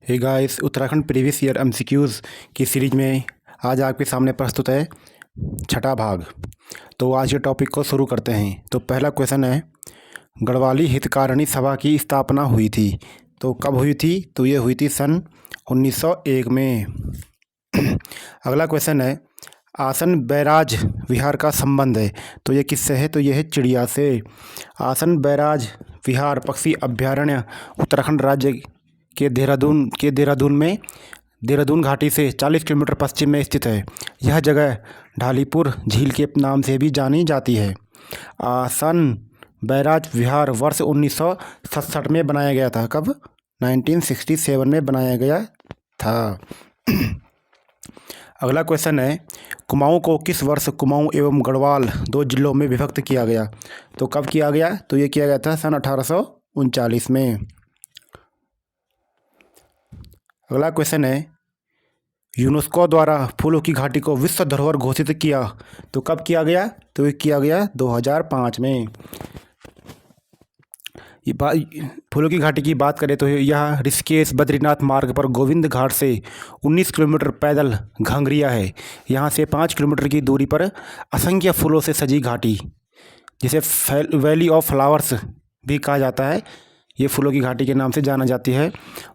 हे guys, Uttarakhand previous year MCQs की series में आज आपके सामने प्रस्तुत है छठा भाग। तो आज के टॉपिक को शुरू करते हैं। तो पहला क्वेश्चन है, गढ़वाली हितकारिणी सभा की स्थापना हुई थी तो कब हुई थी? तो ये हुई थी सन 1901 में। अगला क्वेश्चन है, आसन बैराज विहार का संबंध है तो ये किससे है? तो ये है चिड़िया से। आसन बैराज विहार पक्षी अभ्यारण्य उत्तराखंड राज्य के देहरादून घाटी से 40 किलोमीटर पश्चिम में स्थित है। यह जगह ढालीपुर झील के नाम से भी जानी जाती है। आसन बैराज विहार वर्ष 1967 में बनाया गया था। कब? 1967 में बनाया गया था। अगला क्वेश्चन है, कुमाऊं को किस वर्ष कुमाऊं एवं गढ़वाल दो जिलों में विभक्त किया गया? तो कब किया गया? तो ये किया गया था सन 1839 में। अगला क्वेश्चन है, यूनेस्को द्वारा फूलों की घाटी को विश्व धरोहर घोषित किया तो कब किया गया? तो ये किया गया 2005 में। फूलों की घाटी की बात करें तो यह ऋषिकेश बद्रीनाथ मार्ग पर गोविंद घाट से 19 किलोमीटर पैदल घांगरिया है। यहाँ से 5 किलोमीटर की दूरी पर असंख्य फूलों से सजी घाटी, जिसे वैली ऑफ फ्लावर्स भी कहा जाता है, ये फूलों की घाटी के नाम से जाना जाती है।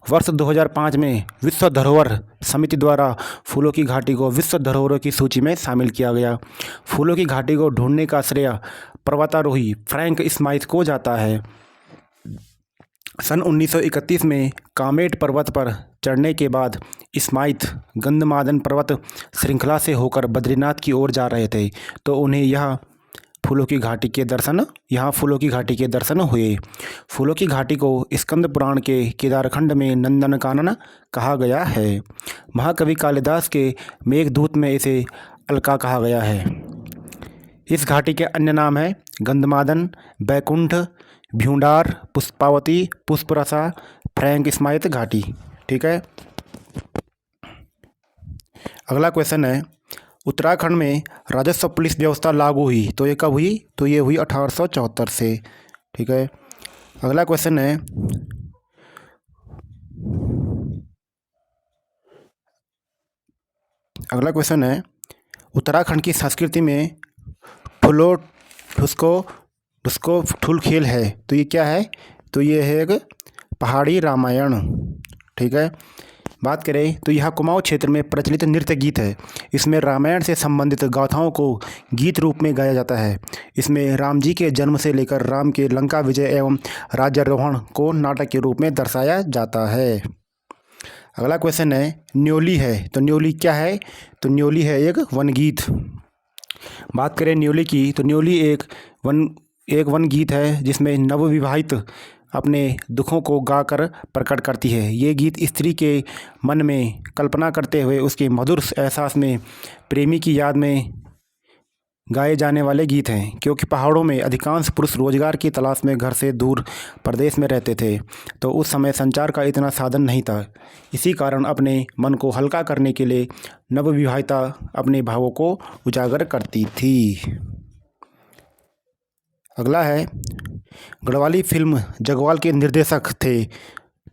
वर्ष 2005 में विश्व धरोहर समिति द्वारा फूलों की घाटी को विश्व धरोहरों की सूची में शामिल किया गया। फूलों की घाटी को ढूंढने का श्रेय पर्वतारोही फ्रैंक स्माइथ को जाता है। सन 1931 में कामेट पर्वत पर चढ़ने के बाद स्माइथ गंधमादन पर्वत श्रृंखला से होकर बद्रीनाथ की ओर जा रहे थे तो उन्हें यहाँ फूलों की घाटी के दर्शन हुए। फूलों की घाटी को स्कंद पुराण के केदारखंड में नंदनकानन कहा गया है। महाकवि कालिदास के मेघदूत में इसे अलका कहा गया है। इस घाटी के अन्य नाम है गंधमादन, बैकुंठ, भ्यूंडार, पुष्पावती, पुष्परसा, फ्रैंक स्माइथ घाटी। ठीक है। अगला क्वेश्चन है, उत्तराखंड में राजस्व पुलिस व्यवस्था लागू हुई तो ये कब हुई? तो ये हुई 1874 से। ठीक है। अगला क्वेश्चन है, उत्तराखंड की संस्कृति में ठुसको ठुल खेल है तो ये क्या है? तो ये है एक पहाड़ी रामायण। ठीक है। बात करें तो यह कुमाऊं क्षेत्र में प्रचलित नृत्य गीत है। इसमें रामायण से संबंधित गाथाओं को गीत रूप में गाया जाता है। इसमें राम जी के जन्म से लेकर राम के लंका विजय एवं राज्यारोहण को नाटक के रूप में दर्शाया जाता है। अगला क्वेश्चन है, न्योली है तो न्योली क्या है? तो न्योली है एक वनगीत। बात करें न्योली की तो न्योली एक वन गीत है जिसमें नवविवाहित अपने दुखों को गाकर प्रकट करती है। ये गीत स्त्री के मन में कल्पना करते हुए उसके मधुर एहसास में प्रेमी की याद में गाए जाने वाले गीत हैं। क्योंकि पहाड़ों में अधिकांश पुरुष रोजगार की तलाश में घर से दूर प्रदेश में रहते थे तो उस समय संचार का इतना साधन नहीं था। इसी कारण अपने मन को हल्का करने के लिए नवविवाहिता अपने भावों को उजागर करती थी। अगला है, गढ़वाली फिल्म जगवाल के निर्देशक थे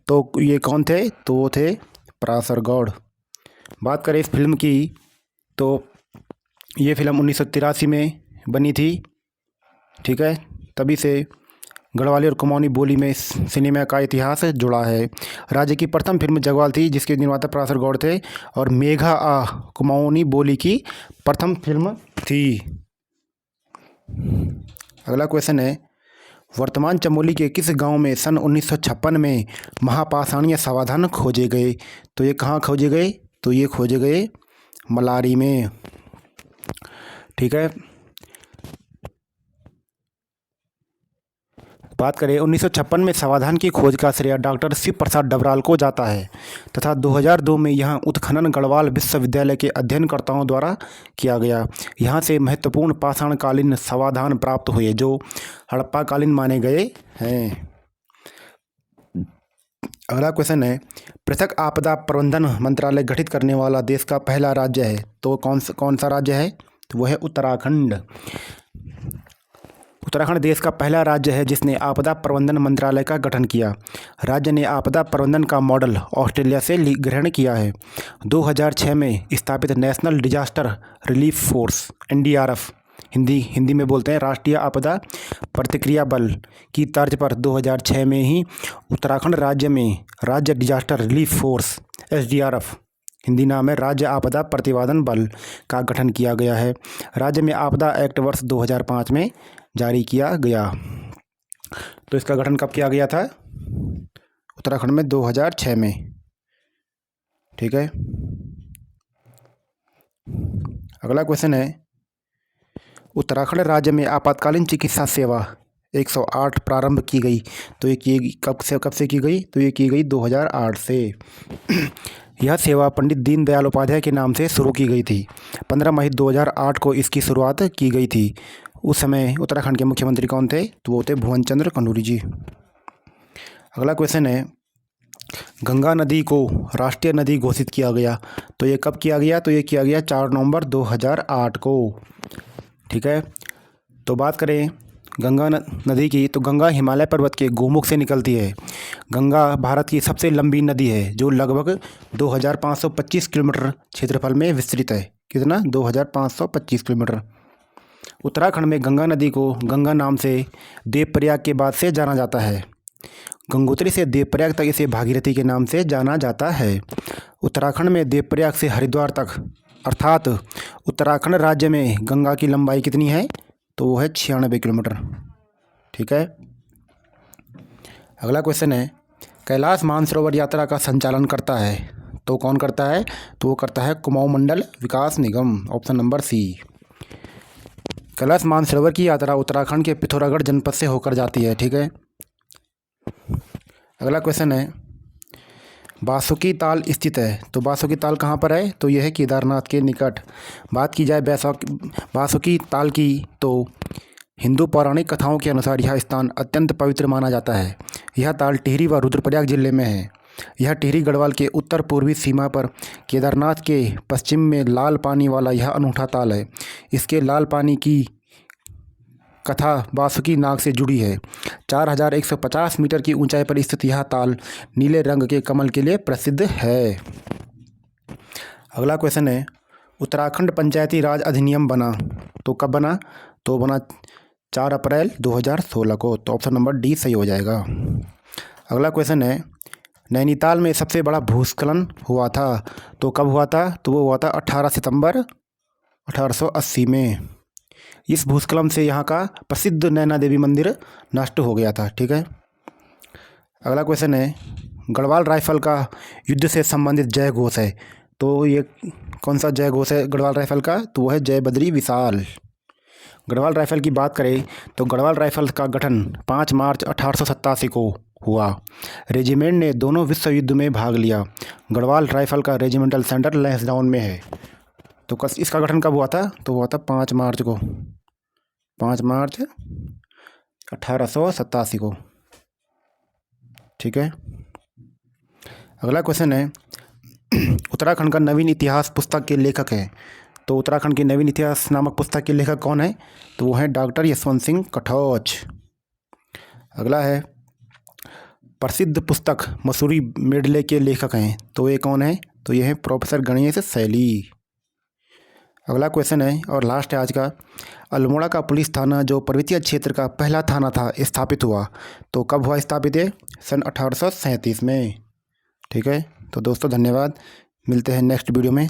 तो ये कौन थे? तो वो थे पराशर गौड़। बात करें इस फिल्म की तो ये फिल्म 1983 में बनी थी। ठीक है। तभी से गढ़वाली और कुमाऊनी बोली में सिनेमा का इतिहास जुड़ा है। राज्य की प्रथम फिल्म जगवाल थी जिसके निर्माता पराशर गौड़ थे और मेघा आ कुमाऊनी बोली की प्रथम फिल्म थी। अगला क्वेश्चन है, वर्तमान चमोली के किस गांव में सन 1956 में महापाषाणीय समाधान खोजे गए? तो ये कहाँ खोजे गए? तो ये खोजे गए मलारी में। ठीक है। बात करें 1956 में समाधान की खोज का श्रेय डॉक्टर शिव प्रसाद डबराल को जाता है तथा 2002 में यहाँ उत्खनन गढ़वाल विश्वविद्यालय के अध्ययनकर्ताओं द्वारा किया गया। यहाँ से महत्वपूर्ण पाषाणकालीन समाधान प्राप्त हुए जो हड़प्पाकालीन माने गए हैं। अगला क्वेश्चन है, पृथक आपदा प्रबंधन मंत्रालय गठित करने वाला देश का पहला राज्य है तो कौन सा राज्य है? तो वो है उत्तराखंड। उत्तराखंड देश का पहला राज्य है जिसने आपदा प्रबंधन मंत्रालय का गठन किया। राज्य ने आपदा प्रबंधन का मॉडल ऑस्ट्रेलिया से ग्रहण किया है। 2006 में स्थापित national disaster relief force (NDRF) Hindi में बोलते हैं राष्ट्रीय आपदा प्रतिक्रिया बल की तर्ज पर 2006 में ही उत्तराखंड राज्य में राज्य disaster relief force (SDRF) Hindi नाम है राज्य आपदा प्रतिवादन बल का गठन किया गया है। राज्य में आपदा एक्ट वर्ष 2005 में जारी किया गया। तो इसका गठन कब किया गया था? उत्तराखंड में 2006 में। ठीक है, अगला क्वेश्चन है, उत्तराखंड राज्य में आपातकालीन चिकित्सा सेवा 108 प्रारंभ की गई। तो ये कब से की गई? तो ये की गई 2008 से। यह सेवा पंडित दीनदयाल उपाध्याय के नाम से शुरू की गई थी। 15 मई 2008 को इसकी शुरुआत की गई थी। उस समय उत्तराखंड के मुख्यमंत्री कौन थे? तो वो थे भुवन चंद्र खंडूरी जी। अगला क्वेश्चन है, गंगा नदी को राष्ट्रीय नदी घोषित किया गया। तो ये कब किया गया? तो ये किया गया 4 नवंबर 2008 को। ठीक है, तो बात करें गंगा नदी की, तो गंगा हिमालय पर्वत के गोमुख से निकलती है। गंगा भारत की सबसे लंबी नदी है जो लगभग 2525 किलोमीटर क्षेत्रफल में विस्तृत है। कितना? 2525 किलोमीटर। उत्तराखंड में गंगा नदी को गंगा नाम से देवप्रयाग के बाद से जाना जाता है। गंगोत्री से देवप्रयाग तक इसे भागीरथी के नाम से जाना जाता है। उत्तराखंड में देवप्रयाग से हरिद्वार तक अर्थात उत्तराखंड राज्य में गंगा की लंबाई कितनी है? तो वो है 96 किलोमीटर। ठीक है, अगला क्वेश्चन है, कैलाश मानसरोवर यात्रा का संचालन करता है। तो कौन करता है? तो वो करता है Kumaon Mandal Vikas Nigam, option number C. Kailash Mansarovar की यात्रा उत्तराखंड के पिथौरागढ़ जनपद से होकर जाती है। ठीक है, अगला क्वेश्चन है, बासुकी ताल स्थित है। तो बासुकी ताल कहाँ पर है? तो यह है केदारनाथ के निकट। बात की जाए बासुकी ताल की, तो हिंदू पौराणिक कथाओं के अनुसार यह स्थान अत्यंत पवित्र माना जाता है। यह ताल टिहरी व रुद्रप्रयाग जिले में है। यह टिहरी गढ़वाल के उत्तर पूर्वी सीमा पर केदारनाथ के पश्चिम में लाल पानी वाला यह अनूठा ताल है। इसके लाल पानी की कथा बासुकी नाग से जुड़ी है। 4150 मीटर की ऊंचाई पर स्थित यह ताल नीले रंग के कमल के लिए प्रसिद्ध है। अगला क्वेश्चन है, उत्तराखंड पंचायती राज अधिनियम बना। तो कब बना? तो बना 4 अप्रैल 2016 को। तो ऑप्शन नंबर डी सही हो जाएगा। अगला क्वेश्चन है, नैनीताल में सबसे बड़ा भूस्खलन हुआ था। तो कब हुआ था? तो वो हुआ था 18 सितंबर 1880 में। इस भूस्खलन से यहाँ का प्रसिद्ध नैना देवी मंदिर नष्ट हो गया था। ठीक है, अगला क्वेश्चन है, गढ़वाल राइफल का युद्ध से संबंधित जय घोष है। तो ये कौन सा जय घोष है गढ़वाल राइफल का? तो वो है जय बद्री विशाल। गढ़वाल राइफल की बात करें तो गढ़वाल राइफल का गठन 5 मार्च 1887 को हुआ। रेजिमेंट ने दोनों विश्व युद्ध में भाग लिया। गढ़वाल राइफल का रेजिमेंटल सेंटर लैंसडाउन में है। तो इसका गठन कब हुआ था? तो हुआ था 5 मार्च को, 5 मार्च 1887 को। ठीक है, अगला क्वेश्चन है, उत्तराखंड का नवीन इतिहास पुस्तक के लेखक हैं। तो उत्तराखंड के नवीन इतिहास नामक पुस्तक के लेखक कौन है? तो वो हैं डॉक्टर यशवंत सिंह कठौच। अगला है, प्रसिद्ध पुस्तक मसूरी मेडले के लेखक हैं। तो ये कौन है? तो ये हैं प्रोफेसर गणेश शैली। अगला क्वेश्चन है और लास्ट है आज का, अल्मोड़ा का पुलिस थाना जो पर्वतीय क्षेत्र का पहला थाना था स्थापित हुआ। तो कब हुआ स्थापित है? सन 1837 में। ठीक है, तो दोस्तों धन्यवाद, मिलते हैं नेक्स्ट वीडियो में।